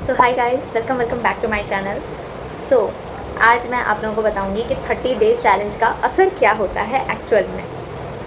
So hi guys, welcome welcome back to my channel. So आज मैं आप लोगों को बताऊंगी कि 30 डेज़ चैलेंज का असर क्या होता है एक्चुअल में,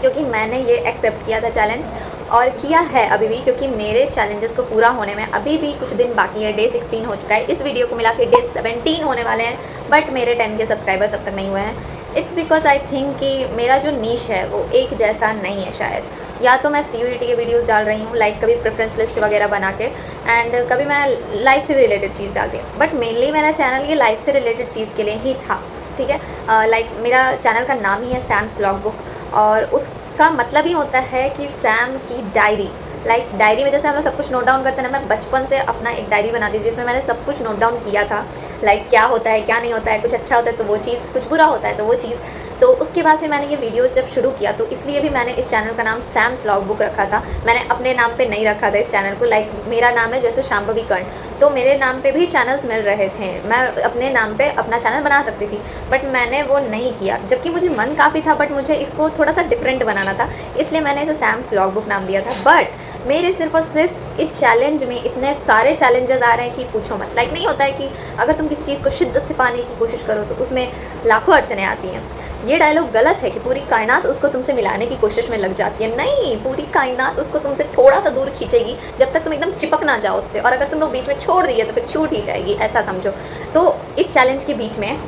क्योंकि मैंने ये एक्सेप्ट किया था चैलेंज और किया है अभी भी, क्योंकि मेरे चैलेंजेस को पूरा होने में अभी भी कुछ दिन बाकी है। डे 16 हो चुका है, इस वीडियो को मिला के डे 17 होने वाले हैं, बट मेरे 10 के सब्सक्राइबर्स अब तक नहीं हुए हैं। इट्स बिकॉज आई थिंक कि मेरा जो नीश है वो एक जैसा नहीं है शायद। या तो मैं CUET के वीडियोस डाल रही हूँ, लाइक कभी प्रेफरेंस लिस्ट वगैरह बना के, एंड कभी मैं लाइफ से रिलेटेड चीज़ डाल रही हूँ, बट मेनली मेरा चैनल ये लाइफ से रिलेटेड चीज़ के लिए ही था। ठीक है, लाइक मेरा चैनल का नाम ही है सैम्स लॉग बुक, और उसका मतलब ही होता है कि सैम की डायरी। लाइक डायरी में जैसे हम लोग सब कुछ नोट डाउन करते हैं ना, मैं बचपन से अपना एक डायरी बनाती थी जिसमें मैंने सब कुछ नोट डाउन किया था। लाइक क्या होता है क्या नहीं होता है, कुछ अच्छा होता है तो वो चीज़, कुछ बुरा होता है तो वो चीज़। तो उसके बाद फिर मैंने ये वीडियोस जब शुरू किया तो इसलिए भी मैंने इस चैनल का नाम सैम्स लॉग बुक रखा था। मैंने अपने नाम पे नहीं रखा था इस चैनल को। लाइक मेरा नाम है जैसे शांभवी कर्ण, तो मेरे नाम पे भी चैनल्स मिल रहे थे, मैं अपने नाम पे अपना चैनल बना सकती थी, बट मैंने वो नहीं किया, जबकि मुझे मन काफ़ी था, बट मुझे इसको थोड़ा सा डिफरेंट बनाना था, इसलिए मैंने इसे सैम्स लॉग बुक नाम दिया था। बट मेरे सिर्फ और सिर्फ इस चैलेंज में इतने सारे चैलेंजेस आ रहे हैं कि पूछो मत। लाइक नहीं होता है कि अगर तुम किसी चीज़ को शिद्दत से पाने की कोशिश करो तो उसमें लाखों अड़चने आती हैं। ये डायलॉग गलत है कि पूरी कायनात उसको तुमसे मिलाने की कोशिश में लग जाती है। नहीं, पूरी कायनात उसको तुमसे थोड़ा सा दूर खींचेगी जब तक तुम एकदम चिपक ना जाओ उससे, और अगर तुम लोग बीच में छोड़ दिए तो फिर छूट ही जाएगी, ऐसा समझो। तो इस चैलेंज के बीच में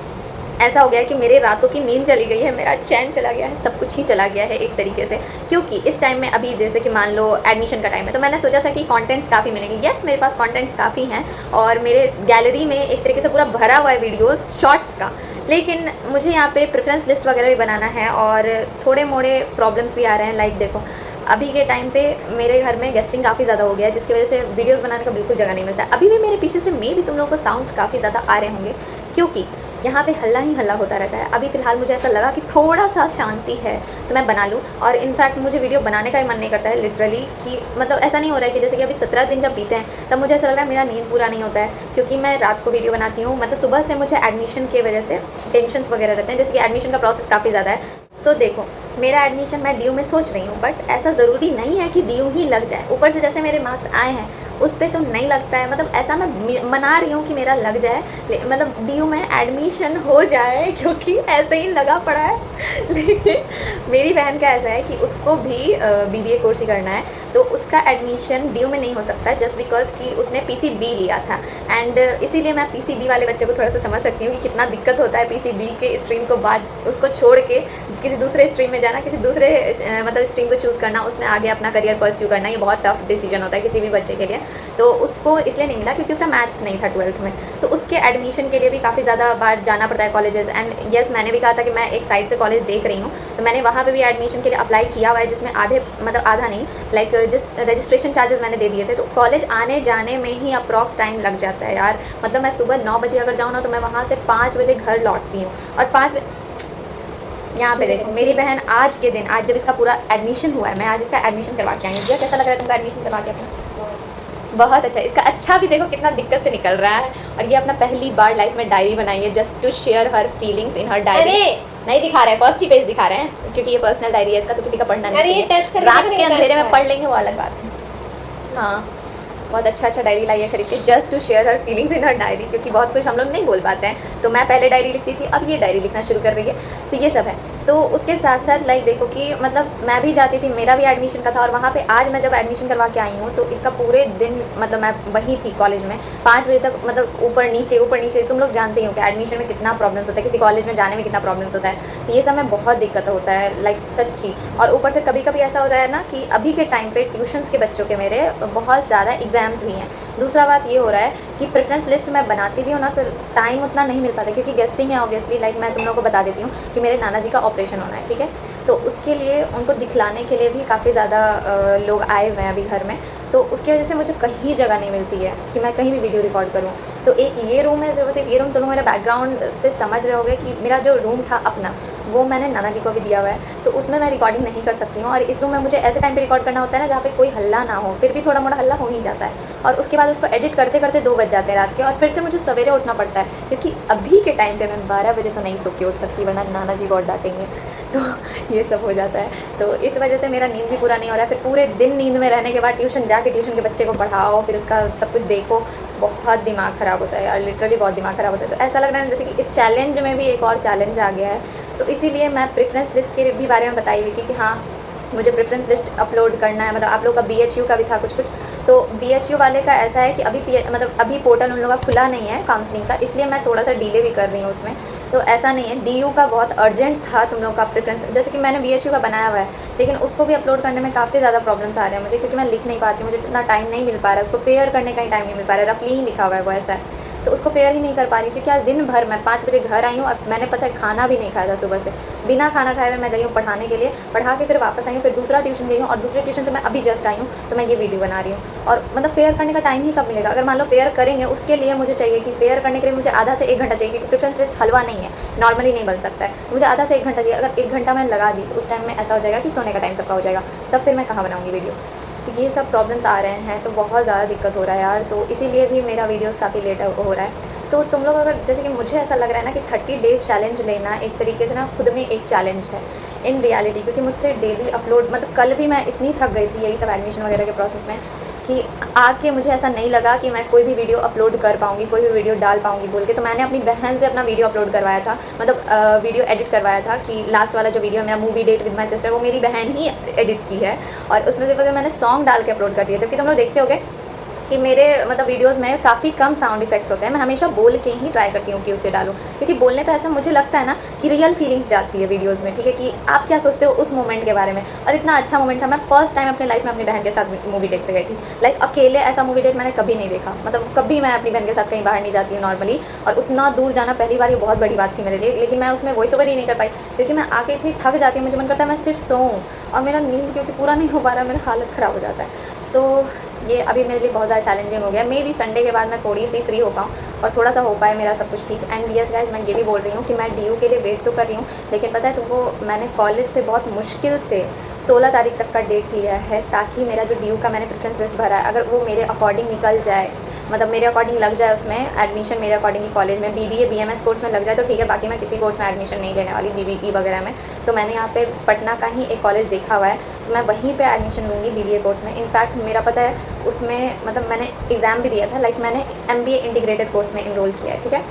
ऐसा हो गया कि मेरे रातों की नींद चली गई है, मेरा चैन चला गया है, सब कुछ ही चला गया है एक तरीके से। क्योंकि इस टाइम में अभी जैसे कि मान लो एडमिशन का टाइम है, तो मैंने सोचा था कि कंटेंट्स काफ़ी मिलेंगे। यस, मेरे पास कंटेंट्स काफ़ी हैं और मेरे गैलरी में एक तरीके से पूरा भरा हुआ है वीडियोस शॉर्ट्स का, लेकिन मुझे यहाँ पे प्रेफरेंस लिस्ट वगैरह भी बनाना है और थोड़े मोड़े प्रॉब्लम्स भी आ रहे हैं। लाइक देखो, अभी के टाइम पे मेरे घर में गेस्टिंग काफ़ी ज़्यादा हो गया है, जिसकी वजह से वीडियोस बनाने का बिल्कुल जगह नहीं मिलता है। अभी भी मेरे पीछे से भी तुम लोगों को साउंड्स काफ़ी ज़्यादा आ रहे होंगे, क्योंकि यहाँ पे हल्ला ही हल्ला होता रहता है। अभी फ़िलहाल मुझे ऐसा लगा कि थोड़ा सा शांति है तो मैं बना लूँ, और इनफैक्ट मुझे वीडियो बनाने का ही मन नहीं करता है लिटरली, कि मतलब ऐसा नहीं हो रहा है कि जैसे कि अभी 17 दिन जब बीते हैं तब मुझे ऐसा लग रहा है मेरा नींद पूरा नहीं होता है, क्योंकि मैं रात को वीडियो बनाती हूँ। मतलब सुबह से मुझे एडमिशन की वजह से टेंशन्स वगैरह रहते हैं, जैसे कि एडमिशन का प्रोसेस काफ़ी ज़्यादा है। सो देखो, मेरा एडमिशन मैं DU में सोच रही हूँ, बट ऐसा ज़रूरी नहीं है कि DU ही लग जाए। ऊपर से जैसे मेरे मार्क्स आए हैं उस पर तो नहीं लगता है, मतलब ऐसा मैं मना रही हूँ कि मेरा लग जाए, मतलब DU में एडमिशन हो जाए, क्योंकि ऐसे ही लगा पड़ा है। लेकिन मेरी बहन का ऐसा है कि उसको भी BBA कोर्स ही करना है, तो उसका एडमिशन DU में नहीं हो सकता जस्ट बिकॉज कि उसने PCB लिया था। एंड इसीलिए मैं PCB वाले बच्चे को थोड़ा सा समझ सकती हूँ कि कितना दिक्कत होता है PCB के स्ट्रीम को बाद उसको छोड़ के किसी दूसरे स्ट्रीम में जाना, किसी दूसरे मतलब स्ट्रीम को चूज़ करना, उसमें आगे अपना करियर परस्यू करना, ये बहुत टफ डिसीजन होता है किसी भी बच्चे के लिए। तो उसको इसलिए नहीं मिला क्योंकि उसका मैथ्स नहीं था 12th में, तो उसके एडमिशन के लिए भी काफ़ी ज़्यादा बार जाना पड़ता है कॉलेजेस। एंड यस, मैंने भी कहा था कि मैं एक साइड से कॉलेज देख रही हूँ, तो मैंने वहाँ पे भी एडमिशन के लिए अप्लाई किया हुआ है, जिसमें आधे मतलब आधा नहीं, लाइक जिस रजिस्ट्रेशन चार्जेस मैंने दे दिए थे, तो कॉलेज आने जाने में ही अप्रॉक्स टाइम लग जाता है यार। मतलब मैं सुबह 9 बजे अगर जाऊँ ना, तो मैं वहाँ से 5 बजे घर लौटती हूँ, और 5 यहाँ पे देखो मेरी बहन आज के दिन, आज जब इसका पूरा एडमिशन हुआ है, मैं आज इसका एडमिशन करवा के आई हूँ। भैया कैसा लग रहा है तुमका एडमिशन करवा के अपना? बहुत अच्छा। इसका अच्छा भी देखो कितना दिक्कत से निकल रहा है, और ये अपना पहली बार लाइफ में डायरी बनाई है just to share her feelings in her diary. नहीं दिखा रहे हैं, फर्स्ट ही पेज दिखा रहे हैं, क्योंकि ये पर्सनल डायरी है इसका, तो किसी का पढ़ना नहीं चाहिए। रात के अंधेरे में पढ़ लेंगे वो अलग बात है। हाँ, बहुत अच्छा डायरी लाई है खरीद के, just to share her feelings in her diary, क्योंकि बहुत कुछ हम लोग नहीं बोल पाते हैं। तो मैं पहले डायरी लिखती थी, अब ये डायरी लिखना शुरू कर रही है, तो ये सब है। तो उसके साथ साथ लाइक देखो कि मतलब मैं भी जाती थी, मेरा भी एडमिशन का था, और वहाँ पे आज मैं जब एडमिशन करवा के आई हूँ तो इसका पूरे दिन मतलब मैं वहीं थी कॉलेज में 5 बजे तक, मतलब ऊपर नीचे। तुम लोग जानते ही हो कि एडमिशन में कितना प्रॉब्लम्स होता है, किसी कॉलेज में जाने में कितना प्रॉब्लम्स होता है, तो ये सब में बहुत दिक्कत होता है लाइक सच्ची। और ऊपर से कभी कभी ऐसा हो रहा है ना कि अभी के टाइम पे ट्यूशन्स के बच्चों के मेरे बहुत ज़्यादा एग्ज़ाम्स भी हैं। दूसरा बात ये हो रहा है कि प्रेफरेंस लिस्ट मैं बनाती भी हूँ ना, तो टाइम उतना नहीं मिल पाता, क्योंकि गेस्टिंग है ऑब्वियसली। लाइक मैं तुम लोगों को बता देती हूँ कि मेरे नाना जी का ऑपरेशन होना है, ठीक है, तो उसके लिए उनको दिखलाने के लिए भी काफ़ी ज़्यादा लोग आए हुए हैं अभी घर में, तो उसकी वजह से मुझे कहीं जगह नहीं मिलती है कि मैं कहीं भी वीडियो रिकॉर्ड करूँ। तो एक ये रूम है, सिर्फ ये रूम, तुम लोग मेरे बैकग्राउंड से समझ रहे होगे कि मेरा जो रूम था अपना, वो मैंने नाना जी को भी दिया हुआ है, तो उसमें मैं रिकॉर्डिंग नहीं कर सकती हूँ। और इस रूम में मुझे ऐसे टाइम पे रिकॉर्ड करना होता है ना जहाँ पे कोई हल्ला ना हो, फिर भी थोड़ा मोड़ा हल्ला हो ही जाता है, और उसके बाद उसको एडिट करते करते 2 बज बज जाते हैं रात के, और फिर से मुझे सवेरे उठना पड़ता है, क्योंकि अभी के टाइम पे मैं 12 बजे तो नहीं सो के उठ सकती, वरना नाना जी बहुत डाँटेंगे। तो ये सब हो जाता है, तो इस वजह से मेरा नींद भी पूरा नहीं हो रहा है। फिर पूरे दिन नींद में रहने के बाद ट्यूशन जाके ट्यूशन के बच्चे को पढ़ाओ, फिर उसका सब कुछ देखो, बहुत दिमाग ख़राब होता है यार, लिटरली बहुत दिमाग ख़राब होता है। तो ऐसा लग रहा है जैसे कि इस चैलेंज में भी एक और चैलेंज आ गया है। तो इसीलिए मैं प्रेफ़रेंस लिस्ट के भी बारे में बताई हुई थी कि हाँ, मुझे प्रेफ़रेंस लिस्ट अपलोड करना है। मतलब आप लोगों का बीएचयू का भी था कुछ-कुछ, तो बीएचयू वाले का ऐसा है कि अभी मतलब अभी पोर्टल उन लोगों का खुला नहीं है काउंसलिंग का, इसलिए मैं थोड़ा-सा डिले भी कर रही हूँ उसमें। तो ऐसा नहीं है, डीयू का बहुत अर्जेंट था तुम लोगों का प्रेफ़रेंस, जैसे कि मैंने बीएचयू का बनाया हुआ है, लेकिन उसको भी अपलोड करने में काफ़ी ज़्यादा प्रॉब्लम्स आ रहे हैं मुझे, क्योंकि मैं लिख नहीं पाती हूँ, मुझे इतना टाइम नहीं मिल पा रहा है, उसको फेयर करने का ही टाइम नहीं मिल पा रहा है, रफली ही लिखा हुआ है वो ऐसा है। तो उसको फेयर ही नहीं कर पा रही हूँ, क्योंकि आज दिन भर मैं 5 बजे घर आई हूँ और मैंने पता है खाना भी नहीं खाया था सुबह से। बिना खाना खाए हुए मैं गई हूँ पढ़ाने के लिए, पढ़ा के फिर वापस आई हूँ, फिर दूसरा ट्यूशन गई हूँ और दूसरे ट्यूशन से मैं अभी जस्ट आई हूँ, तो मैं ये वीडियो बना रही हूँ। और मतलब फेयर करने का टाइम ही कब मिलेगा? अगर मान लो फेयर करेंगे, उसके लिए मुझे चाहिए कि फेयर करने के लिए मुझे आधा से 1 घंटा चाहिए, क्योंकि प्रेफ़रेंस लिस्ट हलवा नहीं है, नॉर्मली नहीं बन सकता है। तो मुझे आधा से 1 घंटा चाहिए, अगर 1 घंटा मैंने लगा दी तो उस टाइम में ऐसा हो जाएगा कि सोने का टाइम सबका हो जाएगा, तब फिर मैं कहाँ बनाऊँगी वीडियो? तो ये सब प्रॉब्लम्स आ रहे हैं, तो बहुत ज़्यादा दिक्कत हो रहा है यार, तो इसीलिए भी मेरा वीडियोज़ काफ़ी लेट हो रहा है। तो तुम लोग अगर, जैसे कि मुझे ऐसा लग रहा है ना कि 30 डेज़ चैलेंज लेना एक तरीके से ना खुद में एक चैलेंज है इन रियलिटी, क्योंकि मुझसे डेली अपलोड, मतलब कल भी मैं इतनी थक गई थी यही सब एडमिशन वगैरह के प्रोसेस में, कि आके मुझे ऐसा नहीं लगा कि मैं कोई भी वीडियो अपलोड कर पाऊँगी, कोई भी वीडियो डाल पाऊँगी बोल के। तो मैंने अपनी बहन से अपना वीडियो अपलोड करवाया था, मतलब वीडियो एडिट करवाया था, कि लास्ट वाला जो वीडियो है मेरा movie date with my sister, वो मेरी बहन ही एडिट की है, और उसमें से मैंने सॉन्ग डाल के अपलोड कर दिया। जबकि तुम लोग देखते होगे कि मेरे मतलब वीडियोज़ में काफ़ी कम साउंड इफ़ेक्ट्स होते हैं, मैं हमेशा बोल के ही ट्राई करती हूँ कि उसे डालूँ, क्योंकि बोलने पे ऐसा मुझे लगता है ना कि रियल फीलिंग्स जाती है वीडियोज़ में, ठीक है, कि आप क्या सोचते हो उस मोमेंट के बारे में। और इतना अच्छा मोमेंट था, मैं फर्स्ट टाइम अपनी लाइफ में अपनी बहन के साथ मूवी डेट पे गई थी। लाइक अकेले ऐसा मूवी डेट मैंने कभी नहीं देखा, मतलब कभी मैं अपनी बहन के साथ कहीं बाहर नहीं जाती हूँ नॉर्मली, और उतना दूर जाना पहली बार, ये बहुत बड़ी बात थी मेरे लिए। लेकिन मैं उसमें वॉइस ओवर ही नहीं कर पाई, क्योंकि मैं आके इतनी थक जाती हूँ, मुझे मन करता है मैं सिर्फ सोऊँ, और मेरा नींद क्योंकि पूरा नहीं हो पा रहा, मेरा हालत ख़राब हो जाता है। तो ये अभी मेरे लिए बहुत ज़्यादा चैलेंजिंग हो गया। मेबी संडे के बाद मैं थोड़ी-सी फ्री हो पाऊँ और थोड़ा-सा हो पाए मेरा सब कुछ ठीक। एंड यस गाइज़, मैं ये भी बोल रही हूँ कि मैं डीयू के लिए वेट तो कर रही हूँ, लेकिन पता है तुमको, मैंने कॉलेज से बहुत मुश्किल से 16 तारीख तक का डेट लिया है, ताकि मेरा जो डीयू का मैंने प्रेफ़रेंस लिस्ट भरा है, अगर वो मेरे अकॉर्डिंग निकल जाए, मतलब मेरे अकॉर्डिंग लग जाए उसमें एडमिशन, मेरे अकॉर्डिंग ही कॉलेज में बीबीए बीएमएस कोर्स में लग जाए तो ठीक है, बाकी मैं किसी कोर्स में एडमिशन नहीं लेने वाली बीबीई वगैरह में। तो मैंने यहाँ पे पटना का ही एक कॉलेज देखा हुआ है, तो मैं वहीं पे एडमिशन लूँगी बीबीए कोर्स में। इनफैक्ट मेरा पता है उसमें, मतलब मैंने एग्ज़ाम भी दिया था, लाइक मैंने एमबीए इंटीग्रेटेड कोर्स में एनरोल किया है, ठीक है।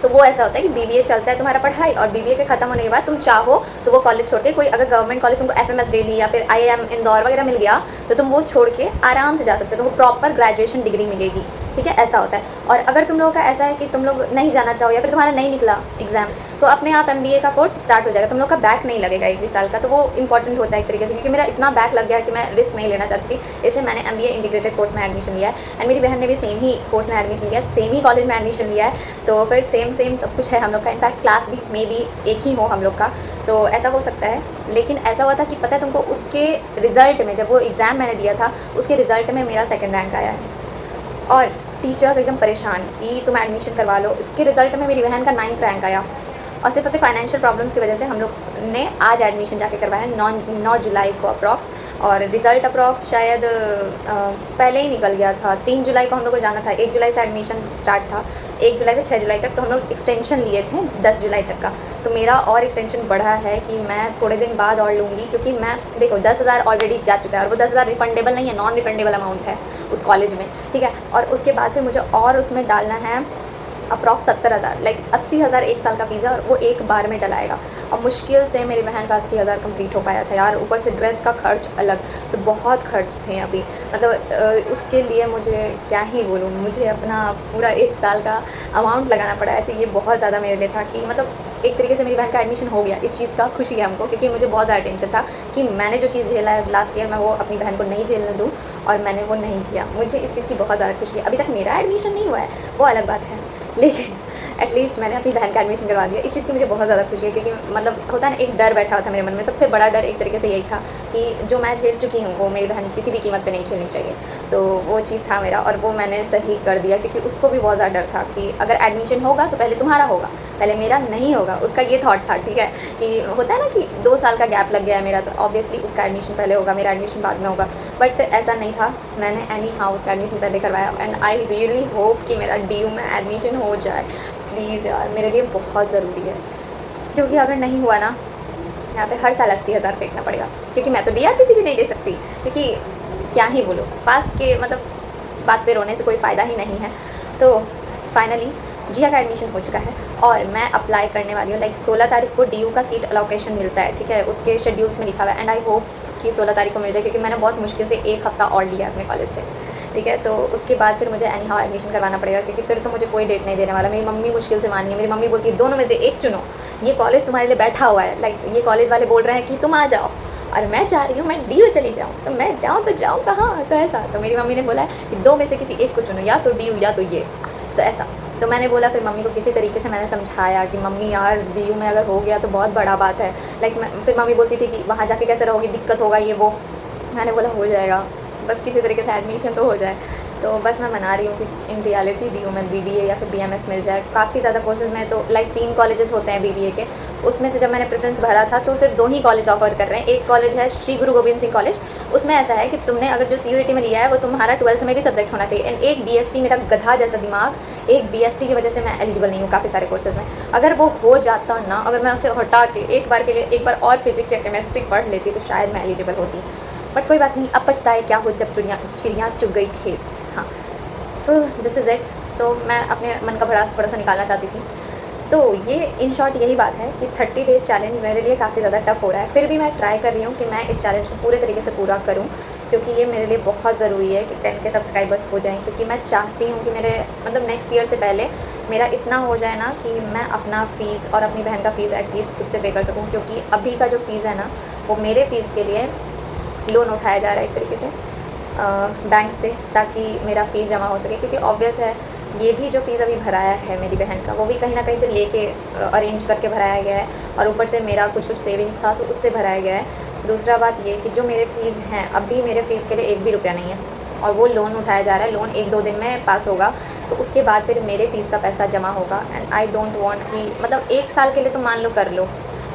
तो वो ऐसा होता है कि बीबीए चलता है तुम्हारा पढ़ाई, और बीबीए के खत्म होने के बाद तुम चाहो तो वो कॉलेज छोड़ के, कोई अगर गवर्नमेंट कॉलेज तुमको एफएमएस दिल्ली या फिर आईआईएम इंदौर वगैरह मिल गया, तो तुम वो छोड़ के आराम से जा सकते हो, तुमको प्रॉपर ग्रेजुएशन डिग्री मिलेगी, ठीक है, ऐसा होता है। और अगर तुम लोगों का ऐसा है कि तुम लोग नहीं जाना चाहो, या फिर तुम्हारा नहीं निकला एग्ज़ाम, तो अपने आप एमबीए का कोर्स स्टार्ट हो जाएगा, तुम लोग का बैक नहीं लगेगा 1 भी साल का। तो वो इंपॉर्टेंट होता है एक तरीके से, क्योंकि मेरा इतना बैक लग गया कि मैं रिस्क नहीं लेना चाहती थी, इसलिए मैंने एमबीए इंटीग्रेटेड कोर्स में एडमिशन लिया है। एंड मेरी बहन ने भी सेम ही कोर्स में एडमिशन लिया है, सेम ही कॉलेज में एडमिशन लिया है, तो फिर सेम सब कुछ है हम लोग का। इनफैक्ट क्लास भी मे बी एक ही हो हम लोग का, तो ऐसा हो सकता है। लेकिन ऐसा हुआ था कि पता है तुमको, उसके रिज़ल्ट में, जब वो एग्ज़ाम मैंने दिया था, उसके रिज़ल्ट में मेरा सेकंड रैंक आया है, और टीचर्स एकदम परेशान कि तुम एडमिशन करवा लो। इसके रिज़ल्ट में मेरी बहन का 9th रैंक आया, और सिर्फ फाइनेंशियल प्रॉब्लम्स की वजह से हम लोग ने आज एडमिशन जाके करवाया 9 जुलाई को अप्रॉक्स, और रिज़ल्ट अप्रॉक्स शायद पहले ही निकल गया था। 3 जुलाई को हम लोग को जाना था, 1 जुलाई से एडमिशन स्टार्ट था, 1 जुलाई से 6 जुलाई तक, तो हम लोग एक्सटेंशन लिए थे 10 जुलाई तक का। तो मेरा और एक्सटेंशन बढ़ा है कि मैं थोड़े दिन बाद और लूँगी, क्योंकि मैं देखो 10,000 ऑलरेडी जा चुका है, और वो 10,000 रिफंडेबल नहीं है, नॉन रिफंडेबल अमाउंट है उस कॉलेज में, ठीक है। और उसके बाद फिर मुझे और उसमें डालना है अप्रॉक्स 70,000, लाइक 80,000 एक साल का फ़ीस है, और वो एक बार में डलाएगा, और मुश्किल से मेरी बहन का 80,000 कंप्लीट हो पाया था यार। ऊपर से ड्रेस का खर्च अलग, तो बहुत खर्च थे अभी, मतलब उसके लिए मुझे क्या ही बोलूँ, मुझे अपना पूरा 1 साल का अमाउंट लगाना पड़ा है। तो ये बहुत ज़्यादा मेरे लिए था कि मतलब एक तरीके से मेरी बहन का एडमिशन हो गया, इस चीज़ का खुशी है हमको, क्योंकि मुझे बहुत ज़्यादा टेंशन था कि मैंने जो चीज़ झेला है लास्ट ईयर, मैं वो अपनी बहन को नहीं झेलने दूँ, और मैंने वो नहीं किया। मुझे इस चीज़ की बहुत ज़्यादा खुशी है। अभी तक मेरा एडमिशन नहीं हुआ है, वो अलग बात है, लेकिन एटलीस्ट मैंने अपनी बहन का एडमिशन करवा दिया। इस चीज़ की मुझे बहुत ज़्यादा खुशी है, क्योंकि मतलब होता है ना, एक डर बैठा हुआ था मेरे मन में। सबसे बड़ा डर एक तरीके से यही था कि जो मैं झेल चुकी हूँ वो मेरी बहन किसी भी कीमत पे नहीं झेलनी चाहिए। तो वो चीज़ था मेरा, और वो मैंने सही कर दिया, क्योंकि उसको भी बहुत ज़्यादा डर था कि अगर एडमिशन होगा तो पहले तुम्हारा होगा, पहले मेरा नहीं होगा। उसका ये थॉट था, ठीक है, कि होता है ना कि 2 साल का गैप लग गया है मेरा, तो ऑब्वियसली उसका एडमिशन पहले होगा, मेरा एडमिशन बाद में होगा। बट ऐसा नहीं था, मैंने एनी हाउ उसका एडमिशन पहले करवाया, एंड आई रियली होप कि मेरा DU में एडमिशन हो जाए। प्लीज़ यार, मेरे लिए बहुत ज़रूरी है, क्योंकि अगर नहीं हुआ ना, यहाँ पे हर साल 80,000 फेंकना पड़ेगा, क्योंकि मैं तो DRCC भी नहीं दे सकती, क्योंकि क्या ही बोलो, पास्ट के मतलब बात पे रोने से कोई फ़ायदा ही नहीं है। तो फाइनली जिया का एडमिशन हो चुका है, और मैं अप्लाई करने वाली हूँ। लाइक 16 तारीख को DU का सीट अलोकेशन मिलता है, ठीक है, उसके शेड्यूल्स में लिखा हुआ है, एंड आई होप कि 16 तारीख को मिल जाए, क्योंकि मैंने बहुत मुश्किल से 1 हफ़्ता और लिया अपने कॉलेज से, ठीक है। तो उसके बाद फिर मुझे एनी हाउ एडमिशन करवाना पड़ेगा, क्योंकि फिर तो मुझे कोई डेट नहीं देने वाला। मेरी मम्मी मुश्किल से मानी है, मेरी मम्मी बोलती है दोनों में से एक चुनो, ये कॉलेज तुम्हारे लिए बैठा हुआ है। लाइक ये कॉलेज वाले बोल रहे हैं कि तुम आ जाओ, और मैं चाह रही हूँ मैं DU चली जाऊँ, तो मैं जाऊँ तो जाऊँ कहाँ? तो ऐसा, तो मेरी मम्मी ने बोला है कि 2 में से किसी एक को चुनो, या तो DU या तो ये, तो ऐसा। तो मैंने बोला, फिर मम्मी को किसी तरीके से मैंने समझाया कि मम्मी यार, DU में अगर हो गया तो बहुत बड़ा बात है। लाइक मैं, फिर मम्मी बोलती थी कि वहाँ जाके कैसे रहोगी, दिक्कत होगा ये वो। मैंने बोला हो जाएगा, बस किसी तरीके से एडमिशन तो हो जाए। तो बस मैं मना रही हूँ कि इन रियलिटी DU में BBA या फिर BMS मिल जाए। काफ़ी ज़्यादा कोर्सेज़ में तो लाइक 3 कॉलेजेस होते हैं BBA के, उसमें से जब मैंने प्रेफरेंस भरा था तो सिर्फ 2 ही कॉलेज ऑफर कर रहे हैं। एक कॉलेज है श्री गुरु गोविंद सिंह कॉलेज, उसमें ऐसा है कि तुमने अगर जो CUET में लिया है वो तुम्हारा 12th में भी सब्जेक्ट होना चाहिए। एंड एक BST, मेरा गधा जैसा दिमाग, एक BST की वजह से मैं एलिजिबल नहीं हूँ काफ़ी सारे कोर्सेज़ में। अगर वो हो जाता ना, अगर मैं उसे हटा के एक बार के लिए एक बार और फिजिक्स या केमिस्ट्री पढ़ लेती, तो शायद मैं एलिजिबल होती। बट कोई बात नहीं, अब पछताए क्या हो जब चिड़ियाँ चुग गई खेत। हाँ, सो दिस इज़ इट। तो मैं अपने मन का भड़ास थोड़ा सा निकालना चाहती थी। तो ये इन शॉर्ट यही बात है कि 30 डेज़ चैलेंज मेरे लिए काफ़ी ज़्यादा टफ हो रहा है। फिर भी मैं ट्राई कर रही हूँ कि मैं इस चैलेंज को पूरे तरीके से पूरा करूँ, क्योंकि ये मेरे लिए बहुत ज़रूरी है कि 10 के सब्सक्राइबर्स हो जाएँ, क्योंकि मैं चाहती हूँ कि मेरे मतलब नेक्स्ट ईयर से पहले मेरा इतना हो जाए ना कि मैं अपना फ़ीस और अपनी बहन का फ़ीस एटलीस्ट खुद से पे कर सकूँ। क्योंकि अभी का जो फ़ीस है ना, वो मेरे फ़ीस के लिए लोन उठाया जा रहा है एक तरीके से बैंक से, ताकि मेरा फ़ीस जमा हो सके। क्योंकि ऑब्वियस है, ये भी जो फ़ीस अभी भराया है मेरी बहन का, वो भी कहीं ना कहीं से लेके अरेंज करके भराया गया है, और ऊपर से मेरा कुछ सेविंग्स था तो उससे भराया गया है। दूसरा बात ये कि जो मेरे फ़ीस हैं, अभी मेरे फ़ीस के लिए 1 भी रुपया नहीं है, और वो लोन उठाया जा रहा है। लोन 1-2 दिन में पास होगा, तो उसके बाद फिर मेरे फ़ीस का पैसा जमा होगा। एंड आई डोंट वांट कि मतलब 1 साल के लिए तो मान लो कर लो,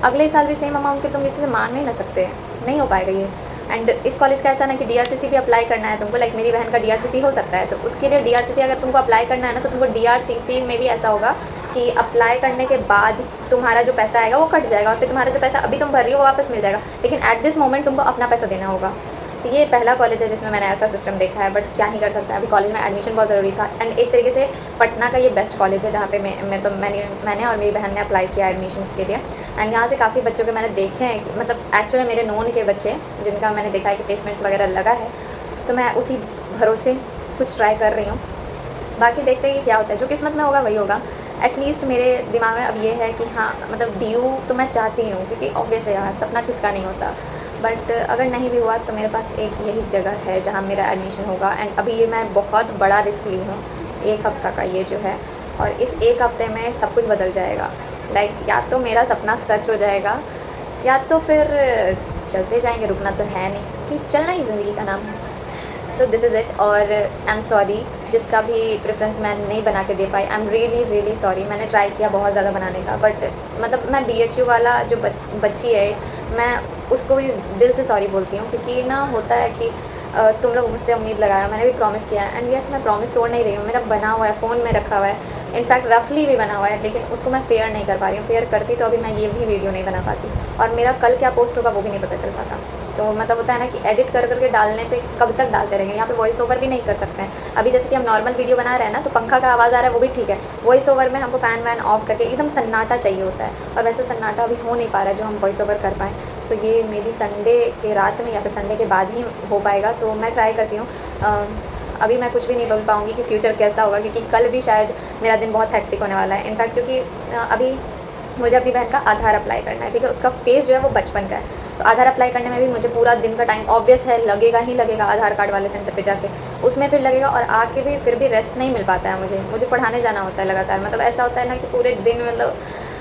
अगले साल भी सेम अमाउंट के तुम किसी से मांग नहीं ना सकते, नहीं हो पाएगा ये। एंड इस कॉलेज का ऐसा ना कि DRCC भी अप्लाई करना है तुमको। लाइक मेरी बहन का DRCC हो सकता है, तो उसके लिए DRCC अगर तुमको अप्लाई करना है ना, तो तुमको DRCC में भी ऐसा होगा कि अप्लाई करने के बाद तुम्हारा जो पैसा आएगा वो कट जाएगा, और फिर तुम्हारा जो पैसा अभी तुम भर रही हो वो वापस मिल जाएगा। लेकिन एट दिस मोमेंट तुमको अपना पैसा देना होगा। तो ये पहला कॉलेज है जिसमें मैंने ऐसा सिस्टम देखा है, बट क्या ही कर सकता है, अभी कॉलेज में एडमिशन बहुत ज़रूरी था। एंड एक तरीके से पटना का ये बेस्ट कॉलेज है, जहाँ पे मैंने और मेरी बहन ने अप्लाई किया एडमिशन्स के लिए। एंड यहाँ से काफ़ी बच्चों के मैंने देखे हैं कि मतलब एक्चुअली मेरे नोन के बच्चे जिनका मैंने देखा है कि प्लेसमेंट्स वगैरह लगा है, तो मैं उसी भरोसे कुछ ट्राई कर रही हूँ। बाकी देखते हैं कि क्या होता है, जो किस्मत में होगा वही होगा। एटलीस्ट मेरे दिमाग में अब ये है कि हाँ, मतलब DU तो मैं चाहती हूँ, क्योंकि ऑब्वियस है यार, सपना किसका नहीं होता। बट अगर नहीं भी हुआ तो मेरे पास एक यही जगह है जहाँ मेरा एडमिशन होगा। एंड अभी ये मैं बहुत बड़ा रिस्क ली हूँ, 1 हफ़्ता का ये जो है, और इस 1 हफ़्ते में सब कुछ बदल जाएगा। लाइक या तो मेरा सपना सच हो जाएगा, या तो फिर चलते जाएंगे, रुकना तो है नहीं, कि चलना ही ज़िंदगी का नाम है। So this is it. और आई एम सॉरी जिसका भी प्रेफरेंस मैं नहीं बना के दे पाई, आई एम रियली सॉरी। मैंने ट्राई किया बहुत ज़्यादा बनाने का, बट मतलब मैं BHU वाला जो बच्ची है, मैं उसको भी दिल से सॉरी बोलती हूँ, क्योंकि ना होता है कि तुम लोग मुझसे उम्मीद लगाया, मैंने भी प्रॉमिस किया है। एंड यस, मैं प्रॉमिस तोड़ नहीं रही हूँ, मेरा बना हुआ है, फ़ोन में रखा हुआ है, इनफैक्ट रफली भी बना हुआ है, लेकिन उसको मैं फेयर नहीं कर पा रही हूँ। फेयर करती तो अभी मैं ये भी वीडियो नहीं बना पाती, और मेरा कल क्या पोस्ट होगा वो भी नहीं पता चल पाता। तो मतलब होता है ना कि एडिट कर करके डालने पे कब तक डालते रहेंगे, यहाँ पे वॉइस ओवर भी नहीं कर सकते हैं। अभी जैसे कि हम नॉर्मल वीडियो बना रहे हैं ना, तो पंखा का आवाज़ आ रहा है वो भी ठीक है, वॉइस ओवर में हमको फ़ैन वैन ऑफ करके एकदम सन्नाटा चाहिए होता है, और वैसे सन्नाटा अभी हो नहीं पा रहा है जो हम वॉइस ओवर कर पाएँ। सो ये मे बी संडे के रात में या फिर संडे के बाद ही हो पाएगा, तो मैं ट्राई करती हूँ। अभी मैं कुछ भी नहीं बोल पाऊँगी कि फ्यूचर कैसा होगा, क्योंकि कल भी शायद मेरा दिन बहुत हेक्टिक होने वाला है। इनफैक्ट क्योंकि अभी मुझे अपनी बहन का आधार अप्लाई करना है, ठीक है। उसका फेस जो है वो बचपन का है, तो आधार अप्लाई करने में भी मुझे पूरा दिन का टाइम ऑब्वियस है लगेगा ही लगेगा, आधार कार्ड वाले सेंटर पे जाके उसमें फिर लगेगा, और आके भी फिर भी रेस्ट नहीं मिल पाता है मुझे पढ़ाने जाना होता है लगातार। मतलब ऐसा होता है ना कि पूरे दिन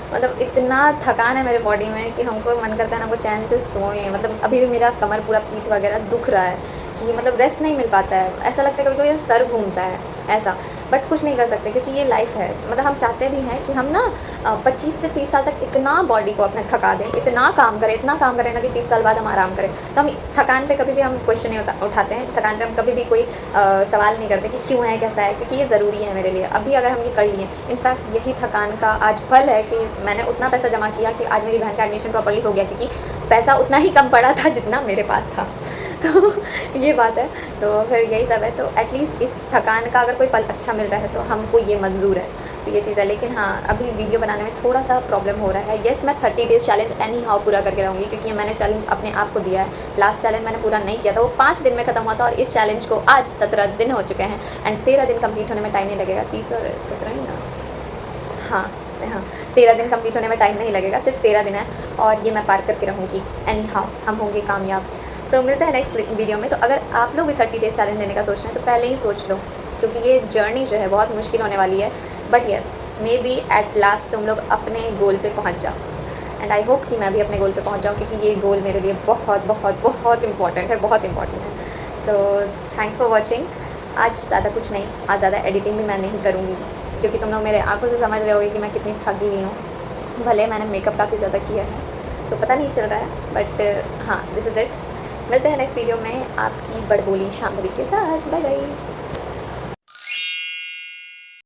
मतलब इतना थकान है मेरे बॉडी में कि हमको मन करता है ना वो चैन से सोएं। मतलब अभी भी मेरा कमर पूरा पीठ वगैरह दुख रहा है कि मतलब रेस्ट नहीं मिल पाता है, ऐसा लगता है कभी कभी सर घूमता है ऐसा। बट कुछ नहीं कर सकते क्योंकि ये लाइफ है। मतलब हम चाहते भी हैं कि हम ना 25 से 30 साल तक इतना बॉडी को अपने थका दें, इतना काम करें ना कि 30 साल बाद हम आराम करें। तो हम थकान पे कभी भी हम क्वेश्चन नहीं उठाते हैं, थकान पे हम कभी भी कोई सवाल नहीं करते कि क्यों है, कैसा है, क्योंकि ये ज़रूरी है मेरे लिए। अभी अगर हम ये कर लिए, इनफैक्ट यही थकान का आज फल है कि मैंने उतना पैसा जमा किया कि आज मेरी बहन का एडमिशन प्रॉपर्ली हो गया, क्योंकि पैसा उतना ही कम पड़ा था जितना मेरे पास था। तो ये बात है। तो फिर यही सब है। तो एटलीस्ट इस थकान का अगर कोई फल अच्छा मिल रहा है तो हमको ये मंजूर है। तो ये चीज़ है। लेकिन हाँ, अभी वीडियो बनाने में थोड़ा सा प्रॉब्लम हो रहा है। येस, मैं 30 डेज़ चैलेंज एनी हाउ पूरा करके रहूँगी, क्योंकि मैंने चैलेंज अपने आप को दिया है। लास्ट चैलेंज मैंने पूरा नहीं किया था, वो 5 दिन में ख़त्म हुआ था, और इस चैलेंज को आज 17 दिन हो चुके हैं एंड 13 दिन कंप्लीट होने में टाइम नहीं लगेगा। 30 और 17 ही ना, हाँ हाँ, 13 दिन कंप्लीट होने में टाइम नहीं लगेगा, सिर्फ 13 दिन है, और ये मैं पार करके रहूँगी एनी हाउ। हम होंगे कामयाब। सो मिलते हैं नेक्स्ट वीडियो में। तो अगर आप लोग भी 30 डेज़ चैलेंज लेने का सोच रहे हैं तो पहले ही सोच लो, क्योंकि ये जर्नी जो है बहुत मुश्किल होने वाली है। But yes, may be at last तुम लोग अपने गोल पे पहुंच जाओ। एंड आई होप कि मैं भी अपने गोल पे पहुंच जाऊँ, क्योंकि ये गोल मेरे लिए बहुत बहुत बहुत इंपॉर्टेंट है, बहुत इंपॉर्टेंट है। So thanks for watching. आज ज़्यादा कुछ नहीं, आज ज़्यादा एडिटिंग भी मैं नहीं करूँगी, क्योंकि तुम लोग मेरे आंखों से समझ रहे होगे कि मैं कितनी थकी हुई हूँ। भले मैंने मेकअप काफ़ी ज़्यादा किया है तो पता नहीं चल रहा है, बट हाँ, दिस इज़ इट। मिलते हैं नेक्स्ट वीडियो में आपकी बड़बोली शांभवी के साथ। Bye bye.